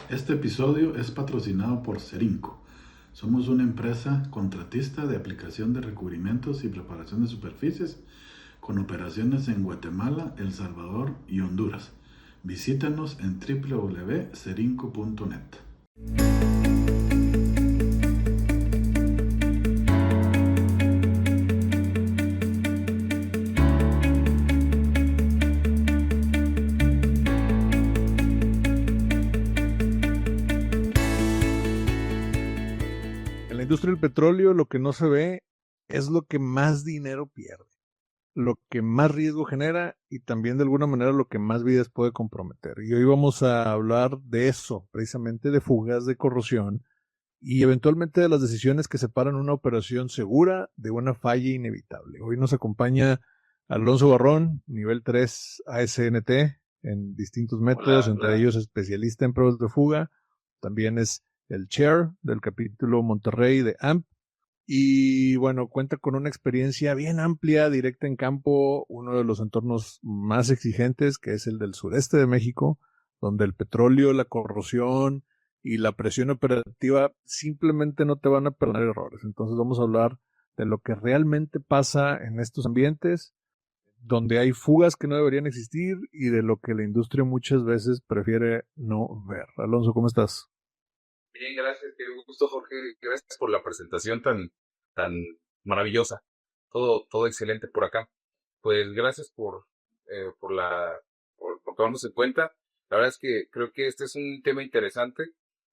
Este episodio es patrocinado por Cerinco. Somos una empresa contratista de aplicación de recubrimientos y preparación de superficies con operaciones en Guatemala, El Salvador y Honduras. Visítanos en www.cerinco.net. En la industria del petróleo lo que no se ve es lo que más dinero pierde, lo que más riesgo genera y también de alguna manera lo que más vidas puede comprometer. Y hoy vamos a hablar de eso, precisamente de fugas, de corrosión y eventualmente de las decisiones que separan una operación segura de una falla inevitable. Hoy nos acompaña Alonso Barrón, nivel 3 ASNT en distintos métodos, entre ellos especialista en pruebas de fuga. También es el chair del capítulo Monterrey de AMP. Y bueno, cuenta con una experiencia bien amplia, directa en campo, uno de los entornos más exigentes, que es el del sureste de México, donde el petróleo, la corrosión y la presión operativa simplemente no te van a perdonar errores. Entonces vamos a hablar de lo que realmente pasa en estos ambientes, donde hay fugas que no deberían existir y de lo que la industria muchas veces prefiere no ver. Alonso, ¿cómo estás? Bien, gracias, qué gusto, Jorge. Gracias por la presentación tan maravillosa. Todo excelente por acá. Pues gracias por tomarnos en cuenta. La verdad es que creo que este es un tema interesante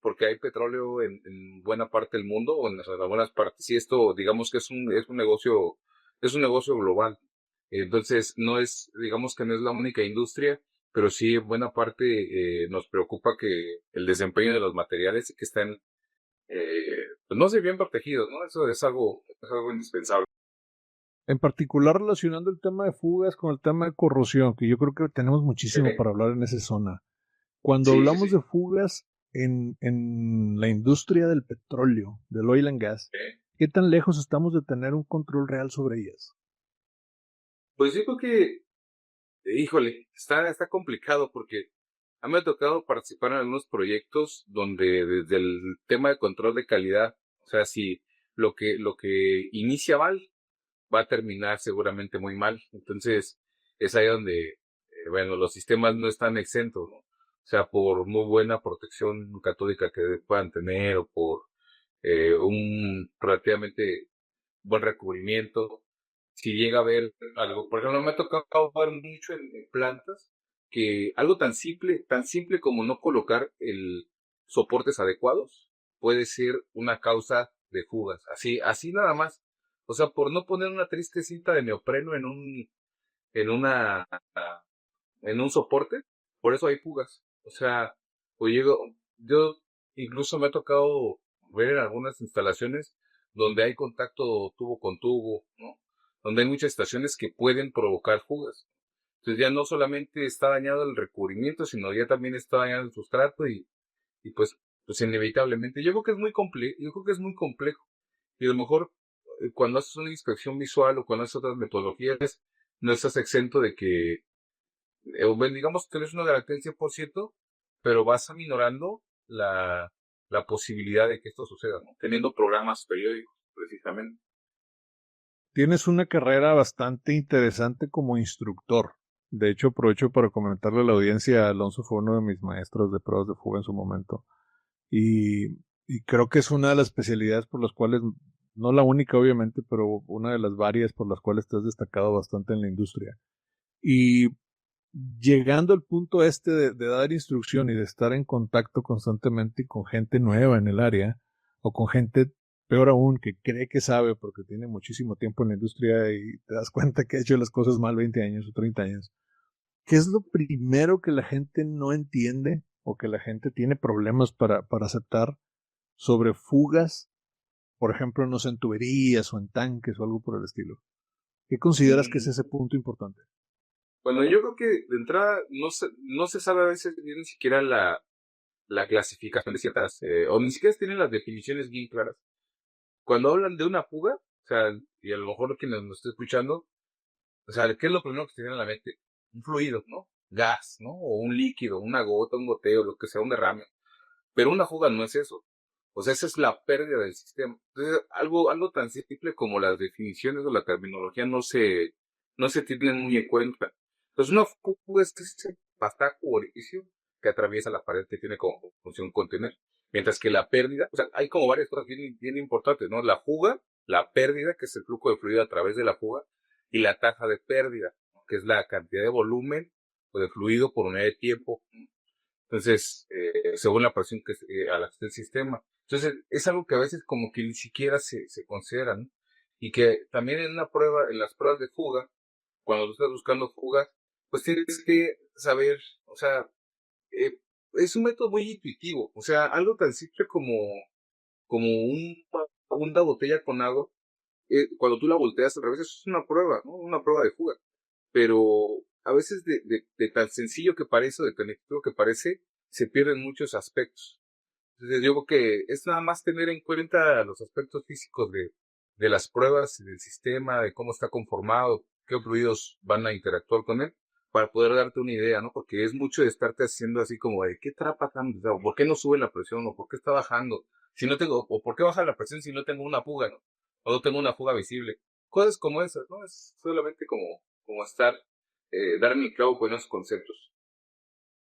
porque hay petróleo en buena parte del mundo o en algunas partes. Y esto, digamos que es un negocio global. Entonces, digamos que no es la única industria, pero sí en buena parte nos preocupa que el desempeño de los materiales que estén, pues no sé, bien protegidos, ¿no? Eso es algo indispensable. En particular relacionando el tema de fugas con el tema de corrosión, que yo creo que tenemos Sí, muchísimo para hablar en esa zona. Cuando sí, sí, hablamos sí. de fugas en la industria del petróleo, del oil and gas, ¿qué tan lejos estamos de tener un control real sobre ellas? Pues yo creo que, híjole, está complicado porque a mí me ha tocado participar en algunos proyectos donde desde el tema de control de calidad, o sea, si lo que inicia mal va a terminar seguramente muy mal. Entonces, es ahí donde, bueno, los sistemas no están exentos, ¿no? O sea, por muy buena protección catódica que puedan tener o por un relativamente buen recubrimiento, si llega a haber algo, por ejemplo, me ha tocado ver mucho en plantas que algo tan simple como no colocar el soportes adecuados puede ser una causa de fugas, así nada más. O sea, por no poner una triste cinta de neopreno en una, en un soporte, por eso hay fugas. O sea, yo incluso me ha tocado ver en algunas instalaciones donde hay contacto tubo con tubo, ¿no? Donde hay muchas estaciones que pueden provocar fugas. Entonces ya no solamente está dañado el recubrimiento, sino ya también está dañado el sustrato y pues inevitablemente. Yo creo que es muy complejo, yo creo que es muy complejo. Y a lo mejor cuando haces una inspección visual o cuando haces otras metodologías, no estás exento de que bueno, digamos que no es una garantía del 100%, pero vas aminorando la posibilidad de que esto suceda, ¿no? Teniendo programas periódicos, precisamente. Tienes una carrera bastante interesante como instructor. De hecho, aprovecho para comentarle a la audiencia, Alonso fue uno de mis maestros de pruebas de fuga en su momento. Y, y creo que es una de las especialidades por las cuales, no la única obviamente, pero una de las varias por las cuales te has destacado bastante en la industria. Y llegando al punto este de dar instrucción y de estar en contacto constantemente con gente nueva en el área, o con gente, peor aún, que cree que sabe porque tiene muchísimo tiempo en la industria y te das cuenta que ha hecho las cosas mal 20 años o 30 años. ¿Qué es lo primero que la gente no entiende o que la gente tiene problemas para aceptar sobre fugas, por ejemplo, no sé, en tuberías o en tanques o algo por el estilo? ¿Qué consideras que es Mm, ese punto importante? Bueno, yo creo que de entrada no se sabe a veces bien ni siquiera la clasificación de ciertas, o ni siquiera tienen las definiciones bien claras. Cuando hablan de una fuga, o sea, y a lo mejor quienes nos esté escuchando, o sea, ¿qué es lo primero que se tiene en la mente? Un fluido, ¿no? Gas, ¿no? O un líquido, una gota, un goteo, lo que sea, un derrame. Pero una fuga no es eso. O sea, esa es la pérdida del sistema. Entonces, algo tan simple como las definiciones o la terminología no se tienen muy en cuenta. Entonces, una fuga es ese pasaje o orificio que atraviesa la pared que tiene como función contener. Mientras que la pérdida, o sea, hay como varias cosas bien importantes, ¿no? La fuga, la pérdida, que es el flujo de fluido a través de la fuga, y la tasa de pérdida, ¿no? Que es la cantidad de volumen o de fluido por unidad de tiempo. Entonces, según la presión a la que esté el sistema. Entonces, es algo que a veces como que ni siquiera se considera, ¿no? Y que también en una prueba, en las pruebas de fuga, cuando tú estás buscando fugas, pues tienes que saber, o sea, eh, es un método muy intuitivo, o sea, algo tan simple como una botella con agua, cuando tú la volteas al revés, eso es una prueba, ¿no? Una prueba de fuga. Pero a veces de tan sencillo que parece, o de tan efectivo que parece, se pierden muchos aspectos. Entonces yo creo que es nada más tener en cuenta los aspectos físicos de las pruebas, del sistema, de cómo está conformado, qué fluidos van a interactuar con él, para poder darte una idea, ¿no? Porque es mucho de estarte haciendo así como de qué está pasando, o sea, por qué no sube la presión, o por qué está bajando, si no tengo, o por qué baja la presión si no tengo una fuga, ¿no? O no tengo una fuga visible. Cosas como esas, ¿no? Es solamente como estar, dar mi clavo con esos conceptos.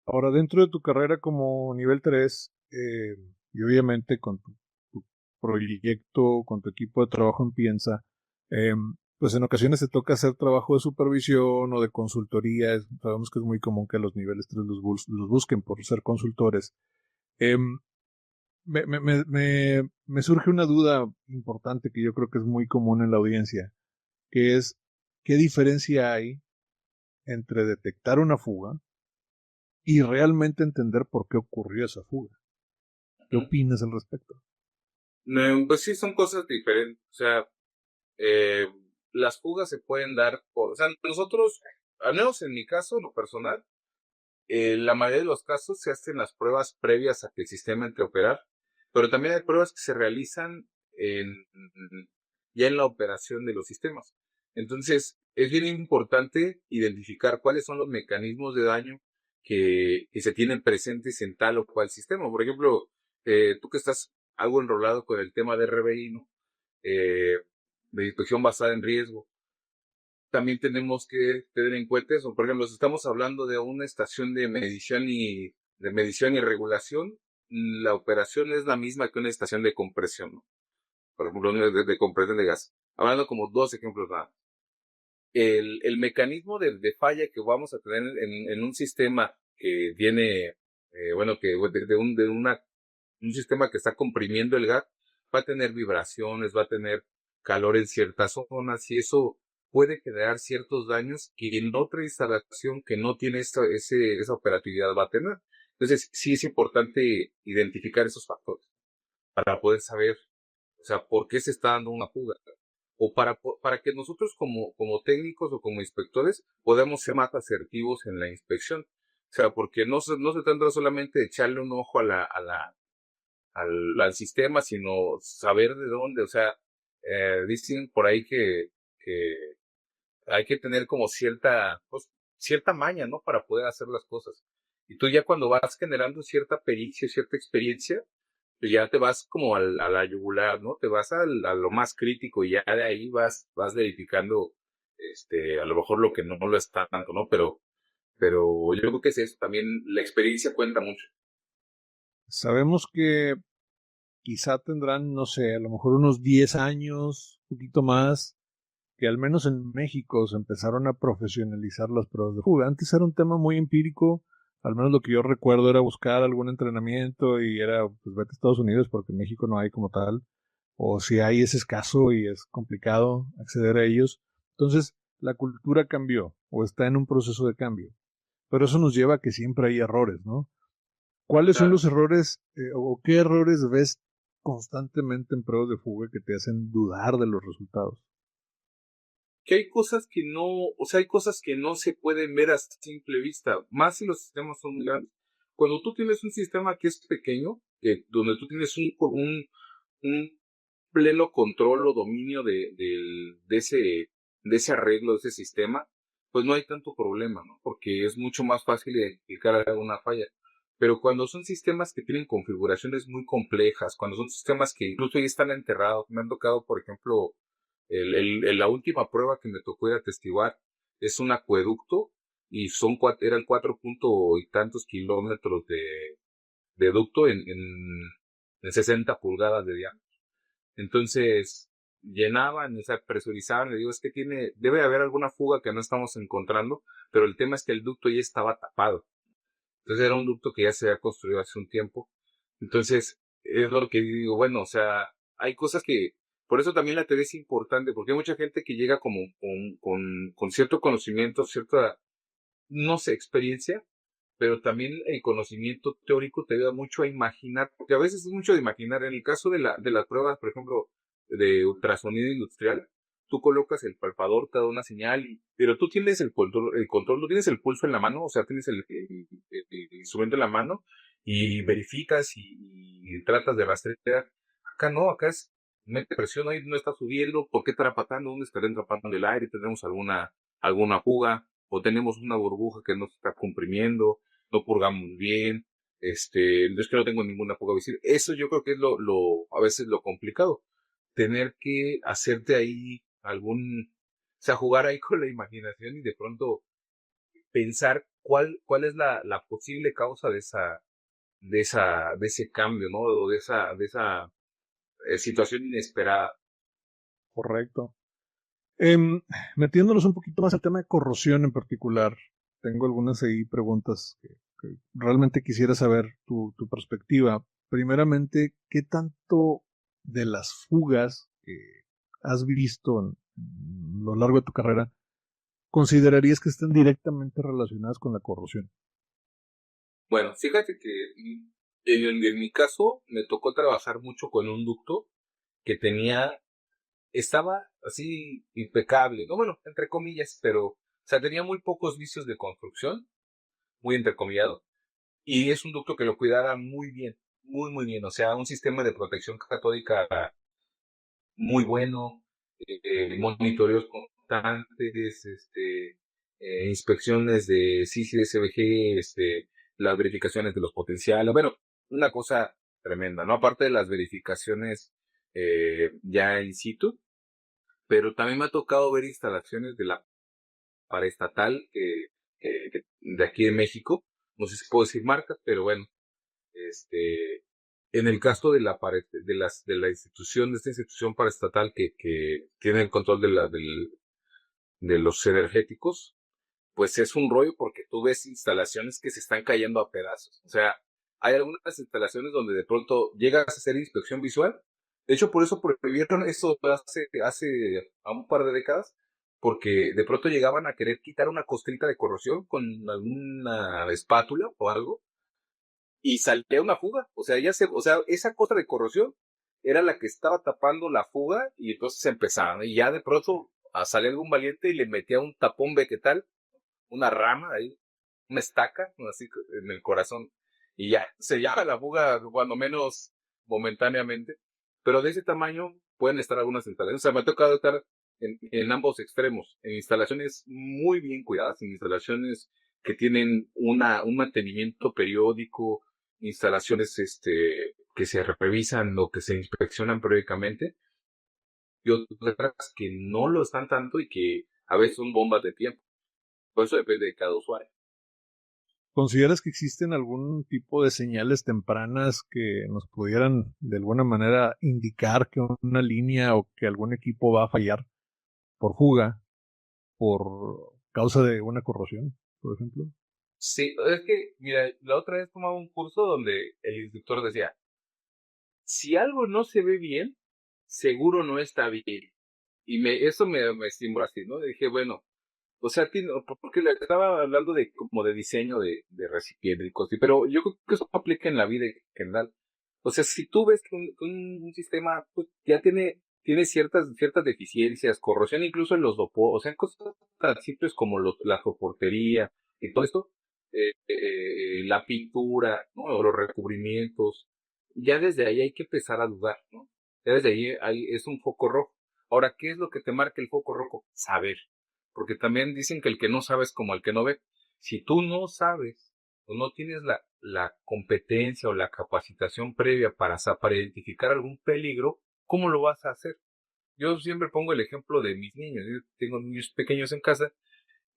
Ahora, dentro de tu carrera como nivel 3, y obviamente con tu proyecto, con tu equipo de trabajo en Piensa, pues en ocasiones te toca hacer trabajo de supervisión o de consultoría. Sabemos que es muy común que los niveles 3 los busquen por ser consultores. Em, me surge una duda importante que yo creo que es muy común en la audiencia, que es, ¿qué diferencia hay entre detectar una fuga y realmente entender por qué ocurrió esa fuga? ¿Qué Ujú. opinas al respecto? Pues sí, son cosas diferentes. O sea, eh, las fugas se pueden dar o sea, nosotros, al menos en mi caso, lo personal, la mayoría de los casos se hacen las pruebas previas a que el sistema entre a operar, pero también hay pruebas que se realizan ya en la operación de los sistemas. Entonces, es bien importante identificar cuáles son los mecanismos de daño que se tienen presentes en tal o cual sistema. Por ejemplo, tú que estás algo enrolado con el tema de RBI, ¿no? Eh, de inspección basada en riesgo. También tenemos que tener en cuenta eso. Por ejemplo, si estamos hablando de una estación de medición y regulación, la operación es la misma que una estación de compresión, ¿no? Por ejemplo, de compresión de gas. Hablando como dos ejemplos nada. El mecanismo de falla que vamos a tener en un sistema que viene, bueno, que un sistema que está comprimiendo el gas, va a tener vibraciones, va a tener calor en ciertas zonas y eso puede generar ciertos daños que en otra instalación que no tiene esa operatividad va a tener. Entonces, sí es importante identificar esos factores para poder saber, o sea, por qué se está dando una fuga. O para que nosotros como técnicos o como inspectores podamos ser más asertivos en la inspección. O sea, porque no se trata solamente de echarle un ojo al sistema, sino saber de dónde, o sea, dicen por ahí que hay que tener como cierta maña, ¿no? Para poder hacer las cosas. Y tú ya cuando vas generando cierta pericia, cierta experiencia, pues ya te vas como a la yugular, ¿no? Te vas a lo más crítico y ya de ahí vas verificando, a lo mejor lo que no lo está tanto, ¿no? Pero yo creo que es eso, también la experiencia cuenta mucho. Sabemos que quizá tendrán, no sé, a lo mejor unos 10 años, un poquito más, que al menos en México se empezaron a profesionalizar las pruebas de fuga. Antes era un tema muy empírico, al menos lo que yo recuerdo era buscar algún entrenamiento y era, pues vete a Estados Unidos porque en México no hay como tal, o si hay es escaso y es complicado acceder a ellos. Entonces, la cultura cambió o está en un proceso de cambio. Pero eso nos lleva a que siempre hay errores, ¿no? ¿Cuáles son Claro. los errores o qué errores ves constantemente en pruebas de fuga que te hacen dudar de los resultados? Que hay cosas que no, o sea, hay cosas que no se pueden ver a simple vista, más si los sistemas son muy grandes. Cuando tú tienes un sistema que es pequeño, donde tú tienes un pleno control o dominio de ese arreglo, de ese sistema, pues no hay tanto problema, ¿no? Porque es mucho más fácil identificar alguna falla. Pero cuando son sistemas que tienen configuraciones muy complejas, cuando son sistemas que incluso ya están enterrados, me han tocado, por ejemplo, la última prueba que me tocó ir a atestiguar es un acueducto y eran 4 punto y tantos kilómetros de ducto en 60 pulgadas de diámetro. Entonces, llenaban, o sea, presurizaban, le digo, es que debe haber alguna fuga que no estamos encontrando, pero el tema es que el ducto ya estaba tapado. Entonces era un ducto que ya se había construido hace un tiempo. Entonces, es lo que digo, bueno, o sea, hay cosas por eso también la teoría es importante, porque hay mucha gente que llega como con cierto conocimiento, cierta, no sé, experiencia, pero también el conocimiento teórico te ayuda mucho a imaginar, porque a veces es mucho de imaginar. En el caso de las pruebas, por ejemplo, de ultrasonido industrial, tú colocas el palpador, te da una señal, pero tú tienes el control, tú tienes el pulso en la mano, o sea, tienes el instrumento en la mano y verificas y tratas de rastrear. Acá no, acá es, mete presión, ahí no está subiendo, ¿por qué está trapatando? ¿Dónde estará atrapando el aire? ¿Tenemos alguna fuga? ¿O tenemos una burbuja que no se está comprimiendo? ¿No purgamos bien? Es que no tengo ninguna fuga visible. Eso yo creo que es a veces lo complicado. Tener que hacerte ahí o sea, jugar ahí con la imaginación y de pronto pensar cuál es la posible causa de ese cambio, ¿no? O de esa situación inesperada. Correcto. Metiéndonos un poquito más al tema de corrosión en particular, tengo algunas ahí preguntas que realmente quisiera saber tu perspectiva. Primeramente, ¿qué tanto de las fugas que has visto en lo largo de tu carrera considerarías que están directamente relacionadas con la corrosión? Bueno, fíjate que en mi caso me tocó trabajar mucho con un ducto que estaba así impecable, no, bueno, entre comillas, pero, o sea, tenía muy pocos vicios de construcción, muy entrecomillado, y es un ducto que lo cuidara muy bien, muy, muy bien, o sea, un sistema de protección catódica muy bueno, monitoreos constantes, inspecciones de CICI-SBG, las verificaciones de los potenciales, bueno, una cosa tremenda, ¿no? Aparte de las verificaciones ya in situ, pero también me ha tocado ver instalaciones de la paraestatal de aquí de México, no sé si puedo decir marcas, pero bueno, en el caso de esta institución paraestatal que tiene el control de los energéticos, pues es un rollo porque tú ves instalaciones que se están cayendo a pedazos. O sea, hay algunas instalaciones donde de pronto llegas a hacer inspección visual. De hecho, por eso prohibieron eso hace a un par de décadas, porque de pronto llegaban a querer quitar una costrita de corrosión con alguna espátula o algo y salía una fuga. O sea, o sea, esa costra de corrosión era la que estaba tapando la fuga y entonces empezaban. Y ya de pronto salía algún valiente y le metía un tapón vegetal, una rama ahí, una estaca, así en el corazón, y ya, se llama la fuga, cuando menos momentáneamente, pero de ese tamaño pueden estar algunas instalaciones. O sea, me ha tocado estar en ambos extremos, en instalaciones muy bien cuidadas, en instalaciones que tienen un mantenimiento periódico, instalaciones que se revisan o que se inspeccionan periódicamente, y otras que no lo están tanto y que a veces son bombas de tiempo. Por eso depende de cada usuario. ¿Consideras que existen algún tipo de señales tempranas que nos pudieran de alguna manera indicar que una línea o que algún equipo va a fallar por fuga, por causa de una corrosión, por ejemplo? Sí, es que, mira, la otra vez tomaba un curso donde el instructor decía, si algo no se ve bien, seguro no está bien. Y eso me estimuló así, ¿no? Dije, bueno, o sea, porque le estaba hablando como de diseño de recipientes y cosas, pero yo creo que eso aplica en la vida en general. O sea, si tú ves que un sistema pues, ya tiene ciertas deficiencias, corrosión incluso en los dopó, o sea, cosas tan simples como la soportería y todo esto, la pintura, ¿no? O los recubrimientos, ya desde ahí hay que empezar a dudar, ¿no? Ya desde ahí es un foco rojo. Ahora, ¿qué es lo que te marca el foco rojo? Saber. Porque también dicen que el que no sabe es como el que no ve. Si tú no sabes o no tienes la competencia o la capacitación previa para identificar algún peligro, ¿cómo lo vas a hacer? Yo siempre pongo el ejemplo de mis niños. Yo tengo niños pequeños en casa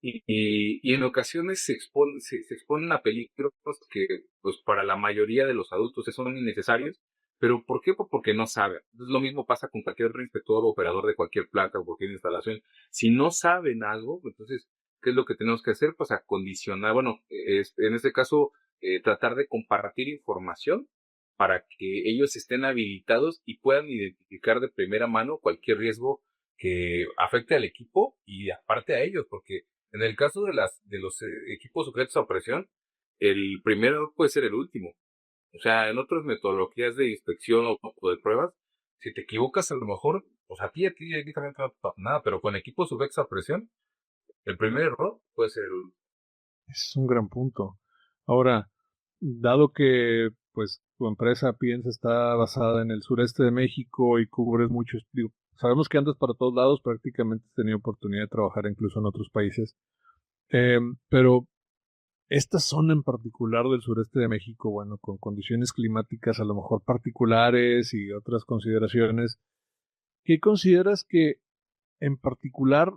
y en ocasiones se exponen a peligros que pues para la mayoría de los adultos son innecesarios. ¿Pero por qué? Pues porque no saben. Entonces, lo mismo pasa con cualquier otro inspector o operador de cualquier planta o cualquier instalación. Si no saben algo, entonces, ¿qué es lo que tenemos que hacer? Pues acondicionar, bueno, en este caso, tratar de compartir información para que ellos estén habilitados y puedan identificar de primera mano cualquier riesgo que afecte al equipo y aparte a ellos, porque en el caso de los equipos sujetos a presión, el primero puede ser el último. O sea, en otras metodologías de inspección o de pruebas, si te equivocas a lo mejor, pues a ti directamente no te pasa nada, pero con equipos sujetos a presión, el primer error puede ser el último. Es un gran punto. Ahora, dado que pues tu empresa Piensa está basada en el sureste de México y cubres muchos, digo, sabemos que andas para todos lados, prácticamente has tenido oportunidad de trabajar incluso en otros países, pero esta zona en particular del sureste de México, bueno, con condiciones climáticas a lo mejor particulares y otras consideraciones, ¿qué consideras que en particular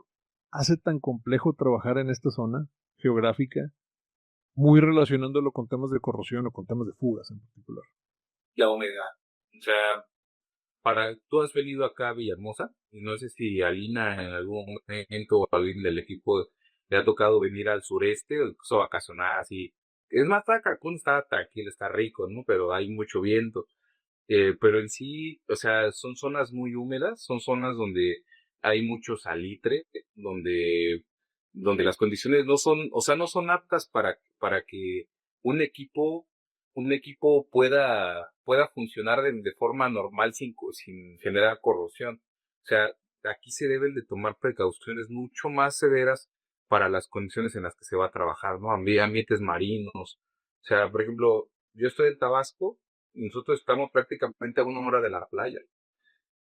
hace tan complejo trabajar en esta zona geográfica, muy relacionándolo con temas de corrosión o con temas de fugas en particular? La humedad. O sea, tú has venido acá a Villahermosa y no sé si a Lina en algún momento o a alguien del equipo le ha tocado venir al sureste o incluso vacacionar así. Es más, Cancún está tranquilo, está rico, ¿no? Pero hay mucho viento. Pero en sí, o sea, son zonas muy húmedas, son zonas donde hay mucho salitre, donde las condiciones no son, o sea, no son aptas para que un equipo, un equipo pueda funcionar de forma normal sin generar corrosión. O sea, aquí se deben de tomar precauciones mucho más severas para las condiciones en las que se va a trabajar, ¿no? Ambientes marinos. O sea, por ejemplo, yo estoy en Tabasco, nosotros estamos prácticamente a 1 hora de la playa.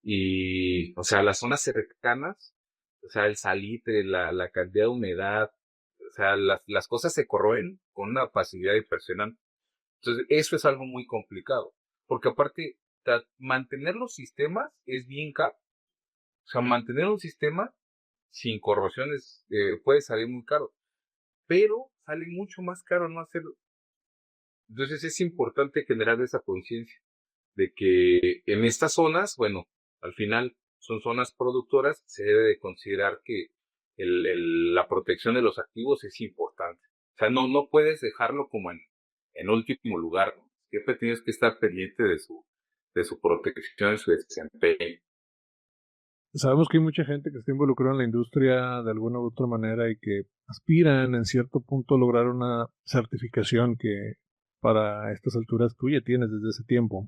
Y, o sea, las zonas cercanas, o sea, el salitre, la cantidad de humedad, o sea, las cosas se corroen con una facilidad impresionante. Entonces, eso es algo muy complicado. Porque aparte, mantener los sistemas es bien caro. O sea, mantener un sistema sin corrosiones puede salir muy caro. Pero sale mucho más caro no hacerlo. Entonces, es importante generar esa conciencia de que en estas zonas, bueno, al final son zonas productoras, se debe de considerar que la protección de los activos es importante. O sea, no puedes dejarlo como en último lugar, ¿no? Siempre tienes que estar pendiente de su protección y su desempeño. Sabemos que hay mucha gente que está involucrada en la industria de alguna u otra manera y que aspiran en cierto punto a lograr una certificación que para estas alturas tú ya tienes desde ese tiempo.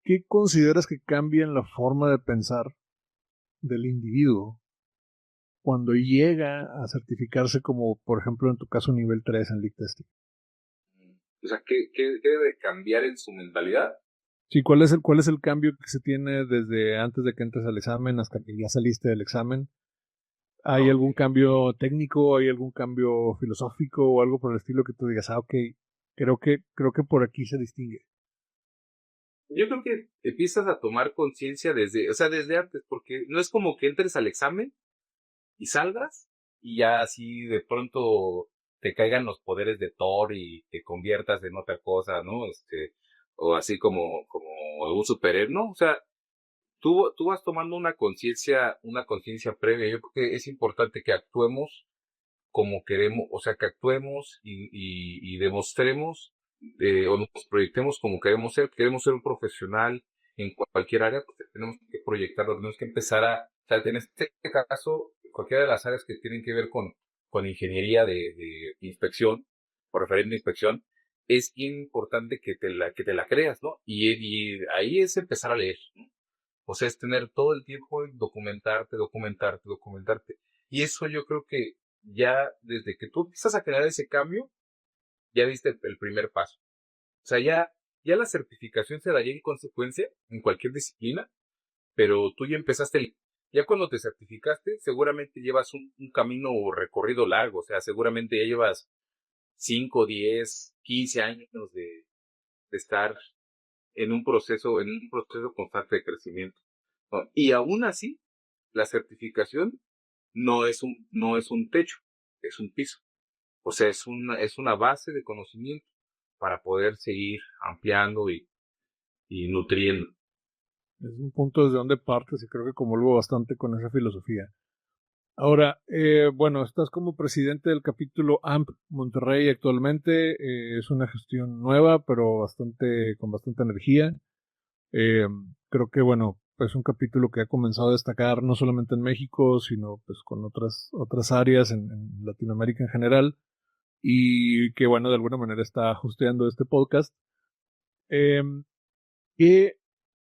¿Qué consideras que cambia en la forma de pensar del individuo cuando llega a certificarse como, por ejemplo, en tu caso, nivel 3 en leak testing? O sea, ¿qué debe cambiar en su mentalidad? Sí, ¿cuál es el cambio que se tiene desde antes de que entres al examen hasta que ya saliste del examen? ¿Hay Ok. algún cambio técnico? ¿Hay algún cambio filosófico o algo por el estilo que tú digas, ok, creo que por aquí se distingue? Yo creo que empiezas a tomar conciencia o sea, desde antes, porque no es como que entres al examen y salgas y ya así de pronto te caigan los poderes de Thor y te conviertas en otra cosa, ¿no? O así como un superhéroe, ¿no? O sea, tú vas tomando una conciencia previa. Yo creo que es importante que actuemos como queremos, o sea, que actuemos y demostremos o nos proyectemos como queremos ser un profesional en cualquier área, pues tenemos que proyectarlo, tenemos que empezar o sea, en este caso, cualquiera de las áreas que tienen que ver con ingeniería de inspección, o referente a inspección, es importante que te la creas, ¿no? Y ahí es empezar a leer, ¿no? O sea, es tener todo el tiempo en documentarte, documentarte, documentarte. Y eso yo creo que ya desde que tú empiezas a crear ese cambio, ya diste el primer paso. O sea, ya la certificación se daría en consecuencia en cualquier disciplina, pero tú ya empezaste, ya cuando te certificaste, seguramente llevas un camino recorrido largo, o sea, seguramente ya llevas 5, 10, 15 años de estar en un proceso constante de crecimiento, ¿no? Y aún así, la certificación no es un techo, es un piso. O sea, es una base de conocimiento para poder seguir ampliando y nutriendo. Es un punto desde donde partes y creo que comulgo bastante con esa filosofía. Ahora, bueno, estás como presidente del capítulo AMP Monterrey actualmente. Es una gestión nueva, pero con bastante energía. Eh, Creo que, bueno, es un capítulo que ha comenzado a destacar no solamente en México, sino pues con otras áreas en Latinoamérica en general. Y que, bueno, de alguna manera está hosteando este podcast. Eh, ¿qué,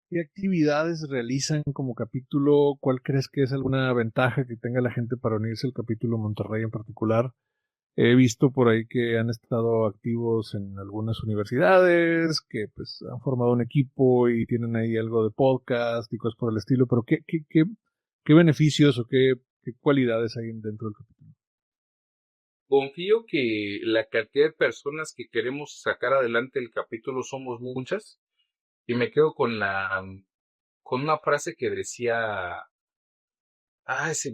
¿Qué actividades realizan como capítulo? ¿Cuál crees que es alguna ventaja que tenga la gente para unirse al capítulo Monterrey en particular? He visto por ahí que han estado activos en algunas universidades, que pues han formado un equipo y tienen ahí algo de podcast y cosas por el estilo, pero ¿qué beneficios o qué cualidades hay dentro del capítulo? Confío que la cantidad de personas que queremos sacar adelante el capítulo somos muchas, y me quedo con una frase que decía,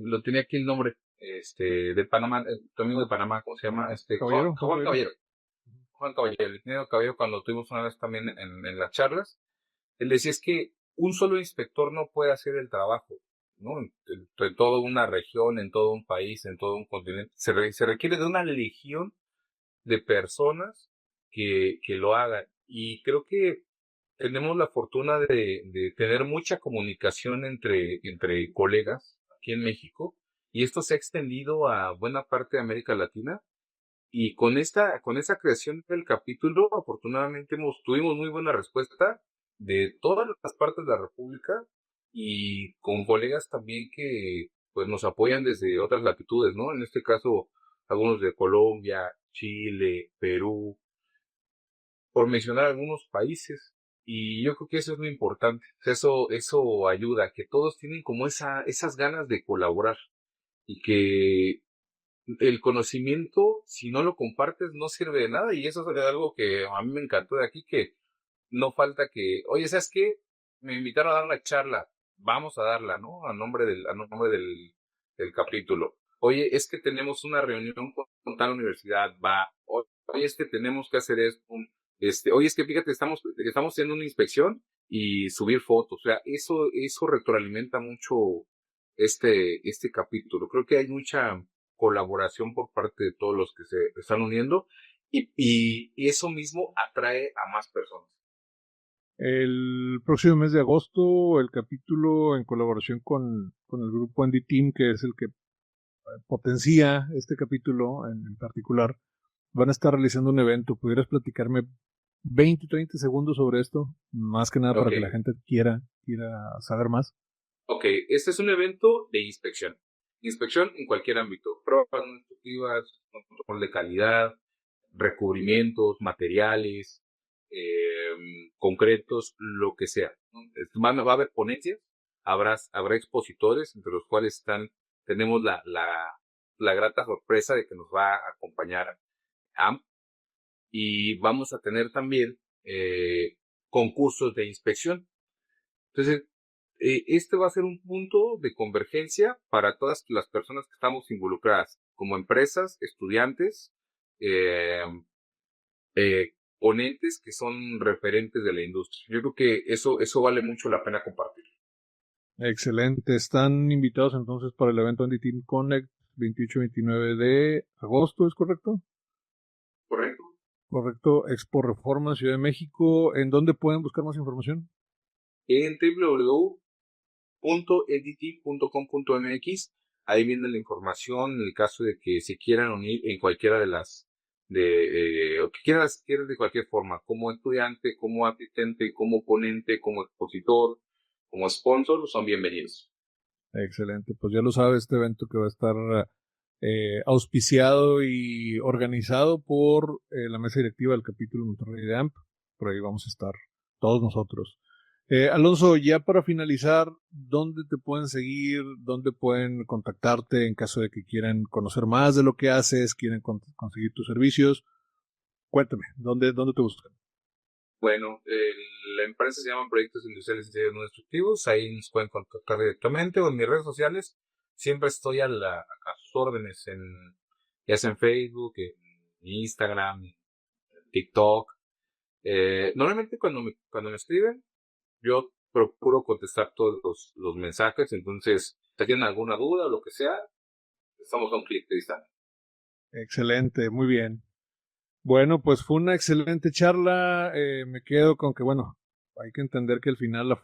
lo tenía aquí el nombre, de Panamá, tu amigo de Panamá, ¿cómo se llama? Caballero, Juan Caballero. Juan Caballero, el ingeniero Caballero, cuando tuvimos una vez también en las charlas, él decía es que un solo inspector no puede hacer el trabajo, ¿no? En toda una región, en todo un país, en todo un continente. Se requiere de una legión de personas que lo hagan. Y creo que tenemos la fortuna de tener mucha comunicación entre colegas aquí en México, y esto se ha extendido a buena parte de América Latina. Y con esa creación del capítulo, afortunadamente tuvimos muy buena respuesta de todas las partes de la República, y con colegas también que pues nos apoyan desde otras latitudes, ¿no? En este caso, algunos de Colombia, Chile, Perú, por mencionar algunos países. Y yo creo que eso es muy importante. Eso ayuda a que todos tienen como esas ganas de colaborar, y que el conocimiento, si no lo compartes, no sirve de nada. Y eso es algo que a mí me encantó de aquí, que no falta que, oye, ¿sabes qué? Me invitaron a dar una charla, vamos a darla, ¿no? A nombre del capítulo. Oye, es que tenemos una reunión con tal universidad, va. Oye, es que tenemos que hacer esto. Oye, es que fíjate, estamos haciendo una inspección y subir fotos. O sea, eso retroalimenta mucho este capítulo. Creo que hay mucha colaboración por parte de todos los que se están uniendo, y eso mismo atrae a más personas. El próximo mes de agosto, el capítulo en colaboración con el grupo Andy Team, que es el que potencia este capítulo en particular, van a estar realizando un evento. ¿Pudieras platicarme 20, 30 segundos sobre esto? Más que nada para que la gente quiera saber más. Ok, este es un evento de inspección. Inspección en cualquier ámbito. Pruebas instructivas, control de calidad, recubrimientos, materiales, concretos, lo que sea, ¿no? Va a haber ponencias, habrá expositores, entre los cuales tenemos la grata sorpresa de que nos va a acompañar AMP, y vamos a tener también concursos de inspección. Entonces, este va a ser un punto de convergencia para todas las personas que estamos involucradas, como empresas, estudiantes, eh, ponentes que son referentes de la industria. Yo creo que eso vale mucho la pena compartir. Excelente. Están invitados entonces para el evento Andy Team Connect 28-29 de agosto, ¿es correcto? ¿Correcto? Correcto. Expo Reforma, Ciudad de México. ¿En dónde pueden buscar más información? En www.edt.com.mx, ahí viene la información en el caso de que se quieran unir en cualquiera o que quieran de cualquier forma, como estudiante, como asistente, como ponente, como expositor, como sponsor, son bienvenidos. Excelente. Pues ya lo sabe, este evento que va a estar auspiciado y organizado por la mesa directiva del capítulo Monterrey de AMP. Por ahí vamos a estar todos nosotros. Alonso, ya para finalizar, ¿dónde te pueden seguir? ¿Dónde pueden contactarte en caso de que quieran conocer más de lo que haces, quieren conseguir tus servicios? Cuéntame, ¿dónde te buscan? Bueno, la empresa se llama Proyectos Industriales Ingenieros No Destructivos. Ahí nos pueden contactar directamente o en mis redes sociales. Siempre estoy a sus órdenes, ya sea en Facebook, en Instagram, en TikTok. Normalmente cuando me escriben, yo procuro contestar todos los mensajes. Entonces, si tienen alguna duda o lo que sea, estamos a un clic de distancia. Excelente, muy bien. Bueno, pues fue una excelente charla. Me quedo con que, bueno, hay que entender que al final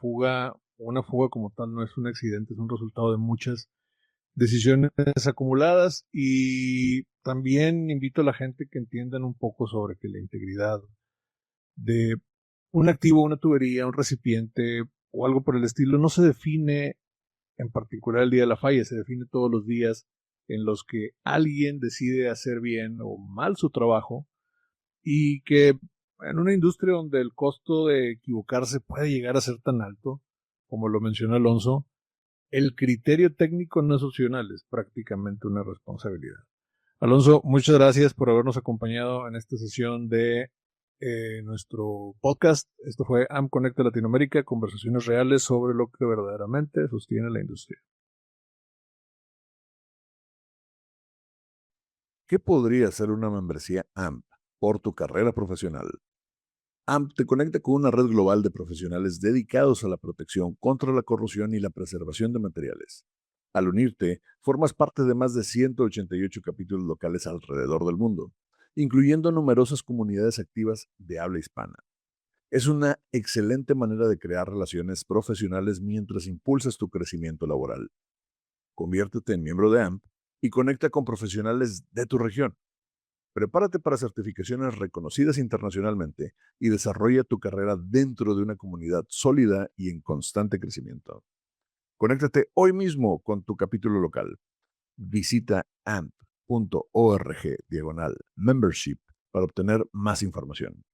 una fuga como tal no es un accidente, es un resultado de muchas decisiones acumuladas y también invito a la gente que entiendan un poco sobre que la integridad de un activo, una tubería, un recipiente o algo por el estilo no se define en particular el día de la falla, se define todos los días en los que alguien decide hacer bien o mal su trabajo y que en una industria donde el costo de equivocarse puede llegar a ser tan alto, como lo mencionó Alonso, el criterio técnico no es opcional, es prácticamente una responsabilidad. Alonso, muchas gracias por habernos acompañado en esta sesión de nuestro podcast. Esto fue AmConnect Latinoamérica, conversaciones reales sobre lo que verdaderamente sostiene la industria. ¿Qué podría ser una membresía AMP por tu carrera profesional? AMP te conecta con una red global de profesionales dedicados a la protección contra la corrosión y la preservación de materiales. Al unirte, formas parte de más de 188 capítulos locales alrededor del mundo, incluyendo numerosas comunidades activas de habla hispana. Es una excelente manera de crear relaciones profesionales mientras impulsas tu crecimiento laboral. Conviértete en miembro de AMP y conecta con profesionales de tu región. Prepárate para certificaciones reconocidas internacionalmente y desarrolla tu carrera dentro de una comunidad sólida y en constante crecimiento. Conéctate hoy mismo con tu capítulo local. Visita amp.org/membership para obtener más información.